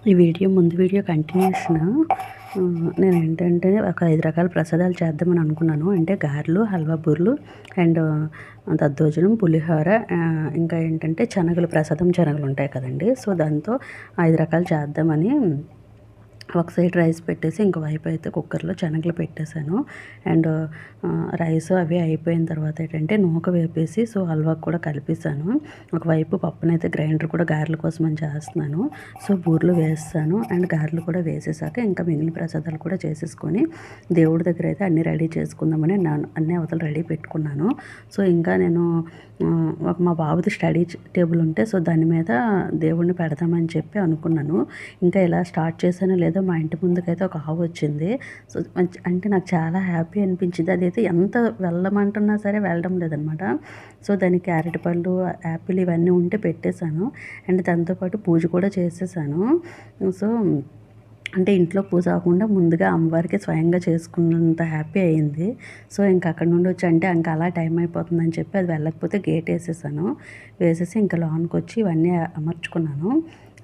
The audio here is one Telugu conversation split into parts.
ఈ వీడియో ముందు వీడియో కంటిన్యూషన్. నేనేంటంటే ఒక 5 రకాల ప్రసాదాలు చేద్దామని అనుకున్నాను. అంటే గారెలు, హల్వా బూరెలు అండ్ దద్దోజనం, పులిహోర, ఇంకా ఏంటంటే శనగలు, ప్రసాదం శనగలు ఉంటాయి కదండీ! సో, దాంతో 5 రకాలు చేద్దామని ఒక సైడ్ రైస్ పెట్టేసి ఇంకో వైపు అయితే కుక్కర్లో శనగలు పెట్టేశాను. అండ్ రైస్ అవి అయిపోయిన తర్వాత ఏంటంటే నూక వేపేసి సో హల్వాకి కూడా కలిపేసాను. ఒకవైపు పప్పునైతే గ్రైండర్ కూడా గారెల కోసం అని చేస్తున్నాను. సో బూరెలు వేస్తాను అండ్ గారెలు కూడా వేసేసాక ఇంకా మిగిలిన ప్రసాదాలు కూడా చేసేసుకొని దేవుడి దగ్గర అయితే అన్నీ రెడీ చేసుకుందామని అన్ని అవతల రెడీ పెట్టుకున్నాను. సో ఇంకా నేను మా బాబుది స్టడీ టేబుల్ ఉంటే సో దాని మీద దేవుడిని పెడదామని చెప్పి అనుకున్నాను. ఇంకా ఇలా స్టార్ట్ చేశానో లేదో మా ఇంటి ముందుకైతే ఒక ఆవు వచ్చింది. సో అంటే నాకు చాలా హ్యాపీ అనిపించింది. అదైతే ఎంత వెళ్ళమంటున్నా సరే వెళ్ళడం లేదనమాట. సో దానికి క్యారెట్ పళ్ళు, యాపిల్ ఇవన్నీ ఉంటే పెట్టేశాను. అండ్ దాంతోపాటు పూజ కూడా చేసేసాను. సో అంటే ఇంట్లో పూజ అవ్వకుండా ముందుగా అమ్మవారికి స్వయంగా చేసుకున్నంత హ్యాపీ అయింది. సో ఇంక అక్కడి నుండి వచ్చి అంటే ఇంక అలా టైం అయిపోతుందని చెప్పి అది వెళ్ళకపోతే గేట్ వేసేసాను. వేసేసి ఇంకా లోన్కొచ్చి ఇవన్నీ అమర్చుకున్నాను.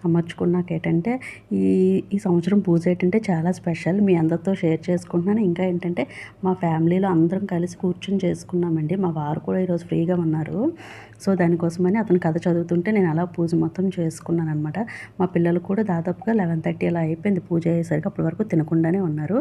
అమర్చుకున్నాక ఏంటంటే ఈ ఈ సంవత్సరం పూజ ఏంటంటే చాలా స్పెషల్. మీ అందరితో షేర్ చేసుకుంటున్నాను. ఇంకా ఏంటంటే మా ఫ్యామిలీలో అందరం కలిసి కూర్చొని చేసుకున్నామండి. మా వారు కూడా ఈరోజు ఫ్రీగా ఉన్నారు. సో దానికోసమని అతను కథ చదువుతుంటే నేను అలా పూజ మొత్తం చేసుకున్నాను అనమాట. మా పిల్లలు కూడా దాదాపుగా 11:30 అలా అయిపోయింది పూజ అయ్యేసరికి. అప్పటి వరకు తినకుండానే ఉన్నారు.